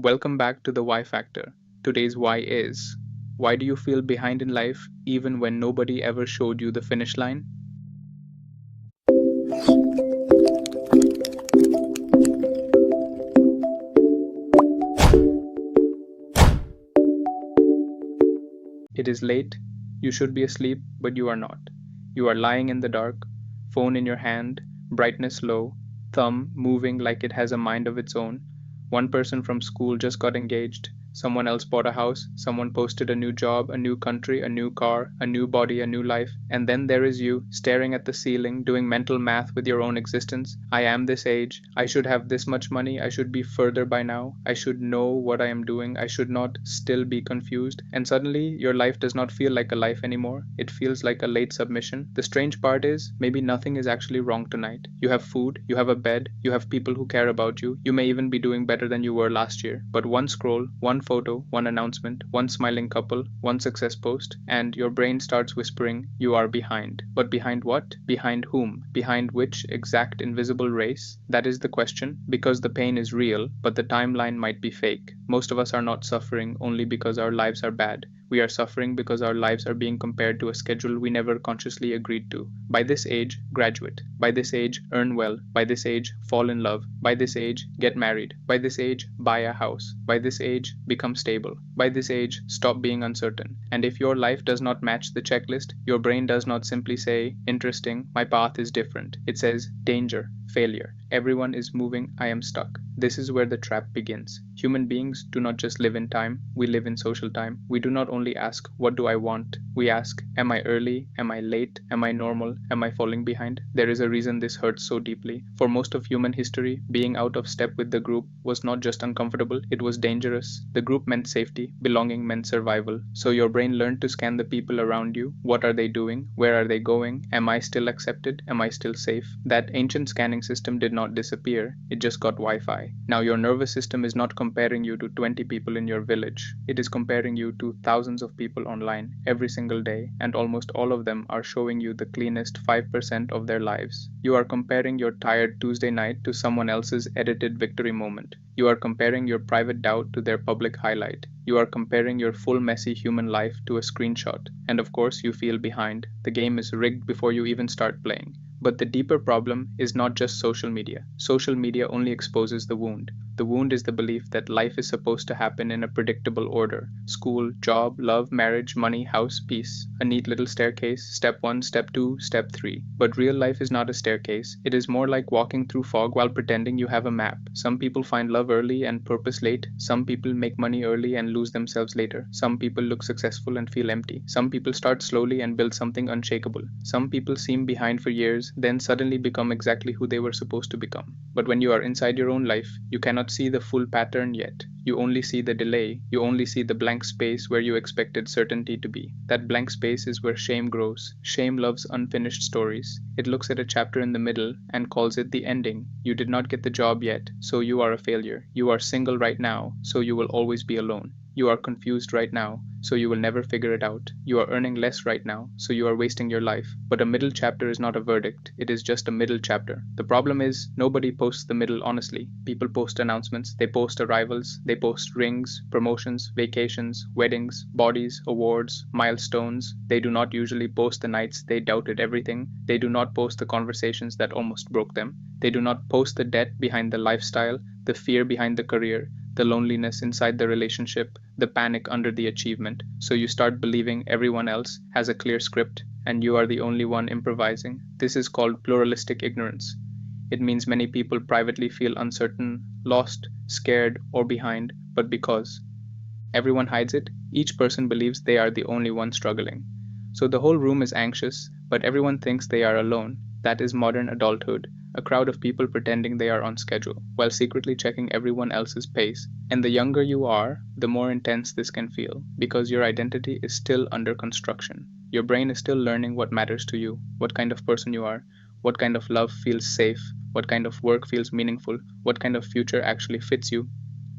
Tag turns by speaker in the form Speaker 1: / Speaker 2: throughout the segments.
Speaker 1: Welcome back to the Why Factor. Today's why is: why do you feel behind in life even when nobody ever showed you the finish line? It is late, you should be asleep, but you are not. You are lying in the dark, phone in your hand, brightness low, thumb moving like it has a mind of its own. One person from school just got engaged, someone else bought a house, someone posted a new job, a new country, a new car, a new body, a new life, and then there is you, staring at the ceiling, doing mental math with your own existence. I am this age, I should have this much money, I should be further by now, I should know what I am doing, I should not still be confused. And suddenly, your life does not feel like a life anymore. It feels like a late submission. The strange part is, maybe nothing is actually wrong tonight. You have food, you have a bed, you have people who care about you, you may even be doing better than you were last year. But one scroll, one photo, one announcement, one smiling couple, one success post, and your brain starts whispering, you are behind. But behind what? Behind whom? Behind which exact invisible race? That is the question, because the pain is real, but the timeline might be fake. Most of us are not suffering only because our lives are bad. We are suffering because our lives are being compared to a schedule we never consciously agreed to. By this age, graduate. By this age, earn well. By this age, fall in love. By this age, get married. By this age, buy a house. By this age, become stable. By this age, stop being uncertain. And if your life does not match the checklist, your brain does not simply say, interesting, my path is different. It says, danger, failure. Everyone is moving, I am stuck. This is where the trap begins. Human beings do not just live in time, we live in social time. We do not only ask, what do I want? We ask, am I early? Am I late? Am I normal? Am I falling behind? There is a reason this hurts so deeply. For most of human history, being out of step with the group was not just uncomfortable, it was dangerous. The group meant safety, belonging meant survival. So your brain learned to scan the people around you. What are they doing? Where are they going? Am I still accepted? Am I still safe? That ancient scanning system did not disappear, it just got Wi-Fi. Now your nervous system is not comparing you to 20 people in your village. It is comparing you to thousands of people online every single day, and almost all of them are showing you the cleanest 5% of their lives. You are comparing your tired Tuesday night to someone else's edited victory moment. You are comparing your private doubt to their public highlight. You are comparing your full messy human life to a screenshot. And of course you feel behind. The game is rigged before you even start playing. But the deeper problem is not just social media. Social media only exposes the wound. The wound is the belief that life is supposed to happen in a predictable order. School, job, love, marriage, money, house, peace. A neat little staircase, step 1, step 2, step 3. But real life is not a staircase. It is more like walking through fog while pretending you have a map. Some people find love early and purpose late. Some people make money early and lose themselves later. Some people look successful and feel empty. Some people start slowly and build something unshakable. Some people seem behind for years, then suddenly become exactly who they were supposed to become. But when you are inside your own life, you cannot see the full pattern yet. You only see the delay. You only see the blank space where you expected certainty to be. That blank space is where shame grows. Shame loves unfinished stories. It looks at a chapter in the middle and calls it the ending. You did not get the job yet, so you are a failure. You are single right now, so you will always be alone. You are confused right now, so you will never figure it out. You are earning less right now, so you are wasting your life. But a middle chapter is not a verdict, it is just a middle chapter. The problem is, nobody posts the middle honestly. People post announcements, they post arrivals, they post rings, promotions, vacations, weddings, bodies, awards, milestones. They do not usually post the nights they doubted everything. They do not post the conversations that almost broke them. They do not post the debt behind the lifestyle, the fear behind the career, the loneliness inside the relationship, the panic under the achievement. So you start believing everyone else has a clear script and you are the only one improvising. This is called pluralistic ignorance. It means many people privately feel uncertain, lost, scared, or behind, but because everyone hides it, each person believes they are the only one struggling. So the whole room is anxious, but everyone thinks they are alone. That is modern adulthood. A crowd of people pretending they are on schedule, while secretly checking everyone else's pace. And the younger you are, the more intense this can feel, because your identity is still under construction. Your brain is still learning what matters to you, what kind of person you are, what kind of love feels safe, what kind of work feels meaningful, what kind of future actually fits you.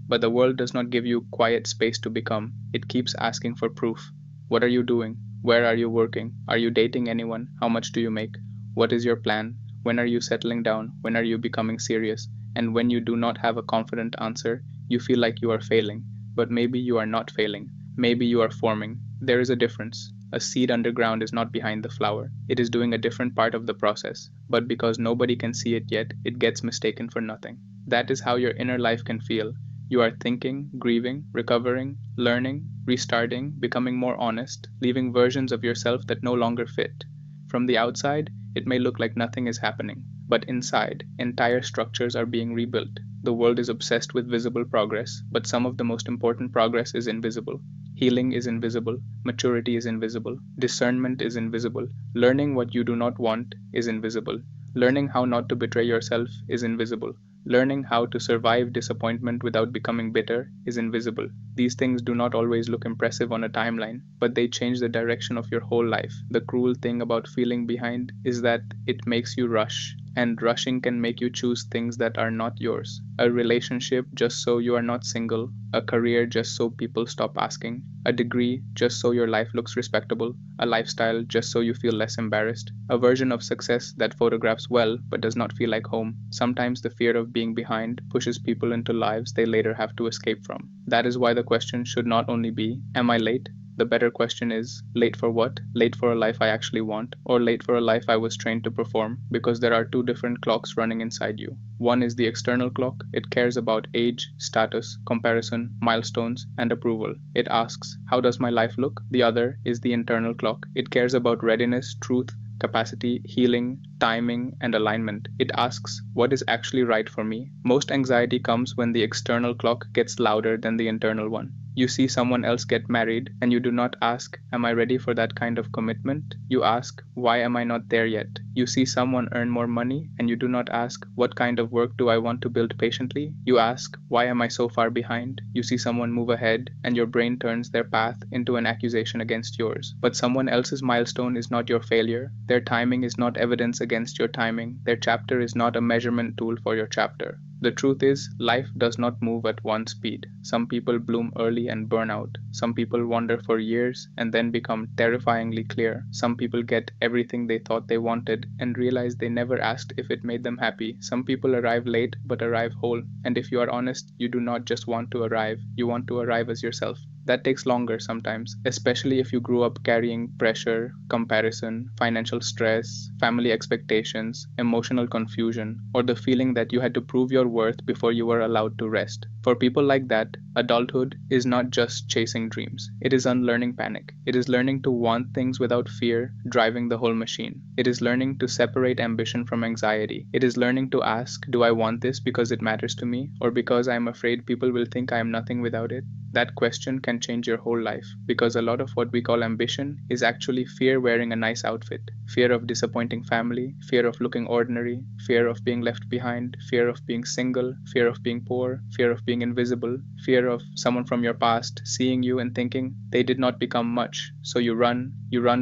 Speaker 1: But the world does not give you quiet space to become. It keeps asking for proof. What are you doing? Where are you working? Are you dating anyone? How much do you make? What is your plan? When are you settling down? When are you becoming serious? And when you do not have a confident answer, You feel like you are failing, but maybe you are not failing. Maybe you are forming. There is a difference. A seed underground is not behind the flower. It is doing a different part of the process, but because nobody can see it yet, it gets mistaken for nothing. That is how your inner life can feel. You are thinking, grieving, recovering, learning, restarting, becoming more honest, leaving versions of yourself that no longer fit. From the outside, it may look like nothing is happening, but inside, entire structures are being rebuilt. The world is obsessed with visible progress, but some of the most important progress is invisible. Healing is invisible, maturity is invisible, discernment is invisible, learning what you do not want is invisible, learning how not to betray yourself is invisible, learning how to survive disappointment without becoming bitter is invisible. These things do not always look impressive on a timeline, but they change the direction of your whole life. The cruel thing about feeling behind is that it makes you rush, and rushing can make you choose things that are not yours. A relationship just so you are not single, a career just so people stop asking, a degree just so your life looks respectable, a lifestyle just so you feel less embarrassed, a version of success that photographs well but does not feel like home. Sometimes the fear of being behind pushes people into lives they later have to escape from. That is why the question should not only be, am I late? The better question is, late for what? Late for a life I actually want, or late for a life I was trained to perform? Because there are two different clocks running inside you. One is the external clock. It cares about age, status, comparison, milestones, and approval. It asks, how does my life look? The other is the internal clock. It cares about readiness, truth, capacity, healing, timing, and alignment. It asks, what is actually right for me? Most anxiety comes when the external clock gets louder than the internal one. You see someone else get married, and you do not ask, am I ready for that kind of commitment? You ask, why am I not there yet? You see someone earn more money, and you do not ask, what kind of work do I want to build patiently? You ask, why am I so far behind? You see someone move ahead, and your brain turns their path into an accusation against yours. But someone else's milestone is not your failure. Their timing is not evidence against your timing. Their chapter is not a measurement tool for your chapter. The truth is, life does not move at one speed. Some people bloom early and burn out. Some people wander for years and then become terrifyingly clear. Some people get everything they thought they wanted and realize they never asked if it made them happy. Some people arrive late but arrive whole. And if you are honest, you do not just want to arrive, you want to arrive as yourself. That takes longer sometimes, especially if you grew up carrying pressure, comparison, financial stress, family expectations, emotional confusion, or the feeling that you had to prove your worth before you were allowed to rest. For people like that, adulthood is not just chasing dreams. It is unlearning panic. It is learning to want things without fear driving the whole machine. It is learning to separate ambition from anxiety. It is learning to ask, do I want this because it matters to me, or because I am afraid people will think I am nothing without it? That question can change your whole life, because a lot of what we call ambition is actually fear wearing a nice outfit. Fear of disappointing family, fear of looking ordinary, fear of being left behind, fear of being single, fear of being poor, fear of being invisible, fear of someone from your past seeing you and thinking they did not become much. So you run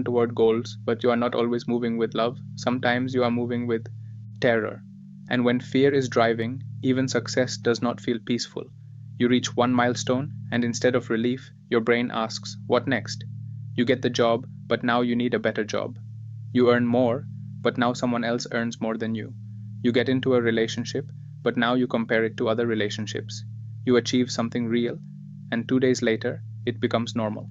Speaker 1: toward goals, but you are not always moving with love. Sometimes you are moving with terror. And when fear is driving, even success does not feel peaceful. You reach one milestone, and instead of relief, your brain asks, what next? You get the job, but now you need a better job. You earn more, but now someone else earns more than you. You get into a relationship, but now you compare it to other relationships. You achieve something real, and 2 days later, it becomes normal.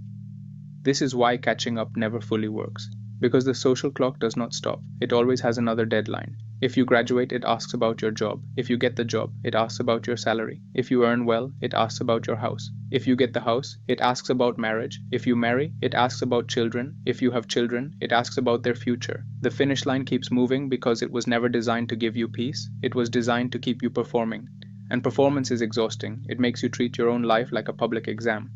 Speaker 1: This is why catching up never fully works, because the social clock does not stop. It always has another deadline. If you graduate, it asks about your job. If you get the job, it asks about your salary. If you earn well, it asks about your house. If you get the house, it asks about marriage. If you marry, it asks about children. If you have children, it asks about their future. The finish line keeps moving because it was never designed to give you peace. It was designed to keep you performing. And performance is exhausting. It makes you treat your own life like a public exam.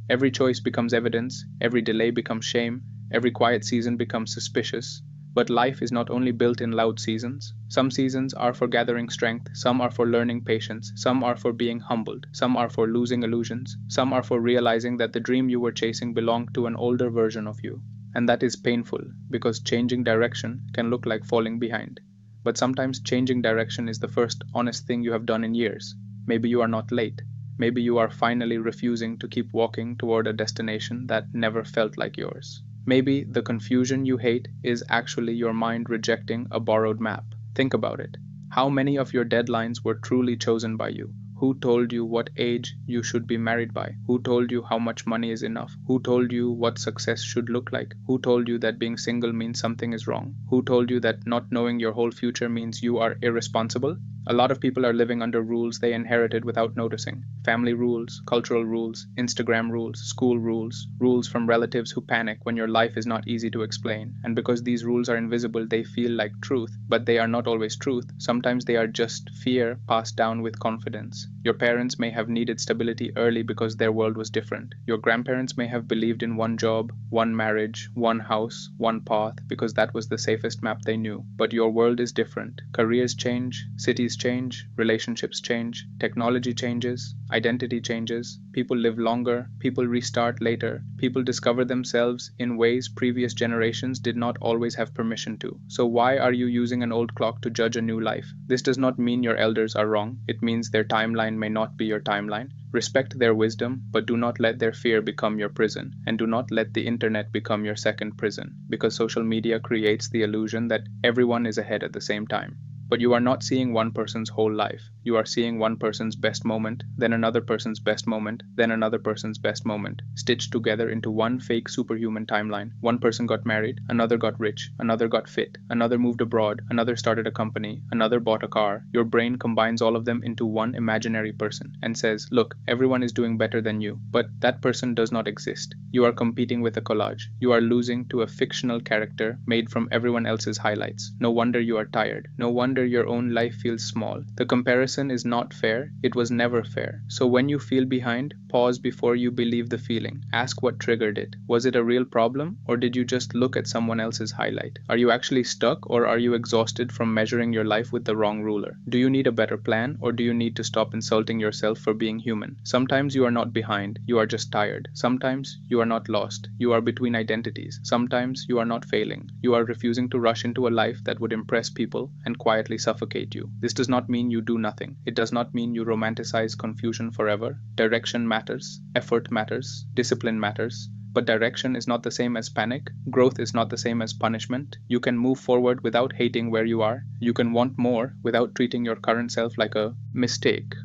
Speaker 1: Every choice becomes evidence. Every delay becomes shame. Every quiet season becomes suspicious. But life is not only built in loud seasons. Some seasons are for gathering strength, some are for learning patience, some are for being humbled, some are for losing illusions, some are for realizing that the dream you were chasing belonged to an older version of you. And that is painful, because changing direction can look like falling behind. But sometimes changing direction is the first honest thing you have done in years. Maybe you are not late. Maybe you are finally refusing to keep walking toward a destination that never felt like yours. Maybe the confusion you hate is actually your mind rejecting a borrowed map. Think about it. How many of your deadlines were truly chosen by you? Who told you what age you should be married by? Who told you how much money is enough? Who told you what success should look like? Who told you that being single means something is wrong? Who told you that not knowing your whole future means you are irresponsible? A lot of people are living under rules they inherited without noticing. Family rules, cultural rules, Instagram rules, school rules, rules from relatives who panic when your life is not easy to explain. And because these rules are invisible, they feel like truth, but they are not always truth. Sometimes they are just fear passed down with confidence. Your parents may have needed stability early because their world was different. Your grandparents may have believed in one job, one marriage, one house, one path because that was the safest map they knew. But your world is different. Careers change, cities change, relationships change, technology changes, identity changes, people live longer, people restart later, people discover themselves in ways previous generations did not always have permission to. So why are you using an old clock to judge a new life? This does not mean your elders are wrong. It means their timeline may not be your timeline. Respect their wisdom, but do not let their fear become your prison, and do not let the internet become your second prison, because social media creates the illusion that everyone is ahead at the same time. But you are not seeing one person's whole life. You are seeing one person's best moment, then another person's best moment, then another person's best moment, stitched together into one fake superhuman timeline. One person got married, another got rich, another got fit, another moved abroad, another started a company, another bought a car. Your brain combines all of them into one imaginary person and says, look, everyone is doing better than you, but that person does not exist. You are competing with a collage. You are losing to a fictional character made from everyone else's highlights. No wonder you are tired. No wonder your own life feels small. The comparison is not fair. It was never fair. So when you feel behind, pause before you believe the feeling. Ask what triggered it. Was it a real problem, or did you just look at someone else's highlight? Are you actually stuck, or are you exhausted from measuring your life with the wrong ruler? Do you need a better plan, or do you need to stop insulting yourself for being human? Sometimes you are not behind. You are just tired. Sometimes you are not lost. You are between identities. Sometimes you are not failing. You are refusing to rush into a life that would impress people and quietly suffocate you. This does not mean you do nothing. It does not mean you romanticize confusion forever. Direction matters, effort matters, discipline matters. But direction is not the same as panic. Growth is not the same as punishment. You can move forward without hating where you are. You can want more without treating your current self like a mistake.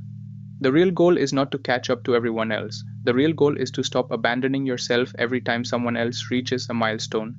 Speaker 1: The real goal is not to catch up to everyone else. The real goal is to stop abandoning yourself every time someone else reaches a milestone.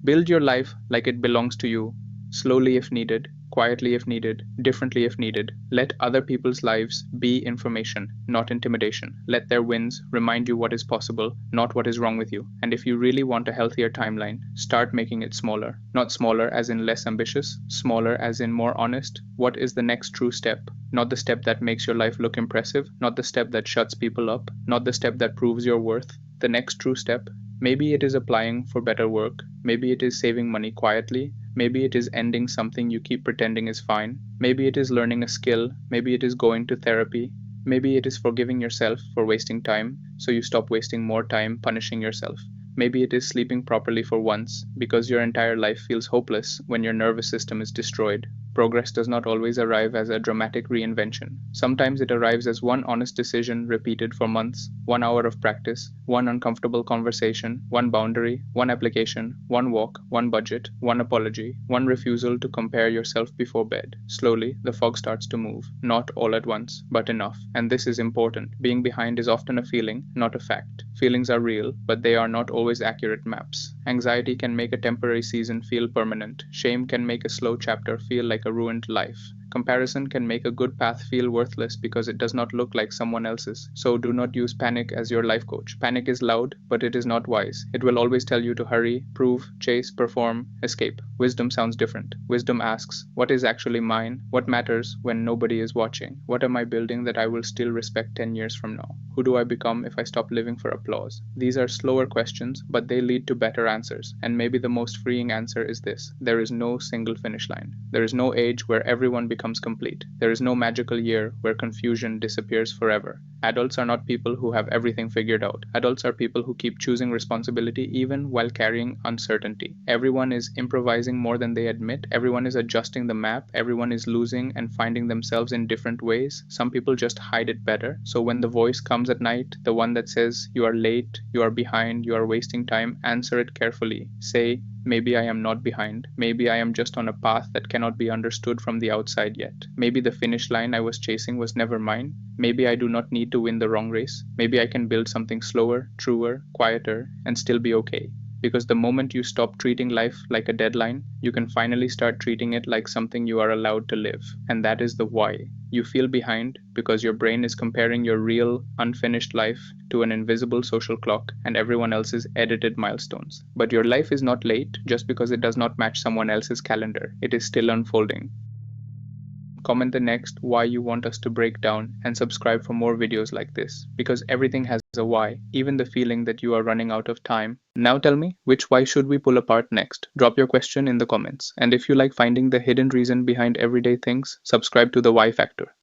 Speaker 1: Build your life like it belongs to you, slowly if needed, quietly if needed, differently if needed. Let other people's lives be information, not intimidation. Let their wins remind you what is possible, not what is wrong with you. And if you really want a healthier timeline, start making it smaller. Not smaller as in less ambitious, smaller as in more honest. What is the next true step? Not the step that makes your life look impressive, not the step that shuts people up, not the step that proves your worth. The next true step. Maybe it is applying for better work. Maybe it is saving money quietly. Maybe it is ending something you keep pretending is fine. Maybe it is learning a skill. Maybe it is going to therapy. Maybe it is forgiving yourself for wasting time, so you stop wasting more time punishing yourself. Maybe it is sleeping properly for once, because your entire life feels hopeless when your nervous system is destroyed. Progress does not always arrive as a dramatic reinvention. Sometimes it arrives as one honest decision repeated for months, 1 hour of practice, one uncomfortable conversation, one boundary, one application, one walk, one budget, one apology, one refusal to compare yourself before bed. Slowly, the fog starts to move, not all at once, but enough. And this is important. Being behind is often a feeling, not a fact. Feelings are real, but they are not always accurate maps. Anxiety can make a temporary season feel permanent. Shame can make a slow chapter feel like a ruined life. Comparison can make a good path feel worthless because it does not look like someone else's. So do not use panic as your life coach. Panic is loud, but it is not wise. It will always tell you to hurry, prove, chase, perform, escape. Wisdom sounds different. Wisdom asks, what is actually mine? What matters when nobody is watching? What am I building that I will still respect 10 years from now? Who do I become if I stop living for applause? These are slower questions, but they lead to better answers. And maybe the most freeing answer is this. There is no single finish line. There is no age where everyone becomes complete. There is no magical year where confusion disappears forever. Adults are not people who have everything figured out. Adults are people who keep choosing responsibility even while carrying uncertainty. Everyone is improvising more than they admit. Everyone is adjusting the map. Everyone is losing and finding themselves in different ways. Some people just hide it better. So when the voice comes at night, the one that says you are late, you are behind, you are wasting time, answer it carefully. Say, Maybe I am not behind. Maybe I am just on a path that cannot be understood from the outside yet. Maybe the finish line I was chasing was never mine. Maybe I do not need to win the wrong race. Maybe I can build something slower, truer, quieter, and still be okay. Because the moment you stop treating life like a deadline, you can finally start treating it like something you are allowed to live. And that is the why. You feel behind because your brain is comparing your real, unfinished life to an invisible social clock and everyone else's edited milestones. But your life is not late just because it does not match someone else's calendar. It is still unfolding. Comment the next why you want us to break down and subscribe for more videos like this, because everything has a why, even the feeling that you are running out of time. Now tell me, which why should we pull apart next? Drop your question in the comments. And if you like finding the hidden reason behind everyday things, subscribe to the Why Factor.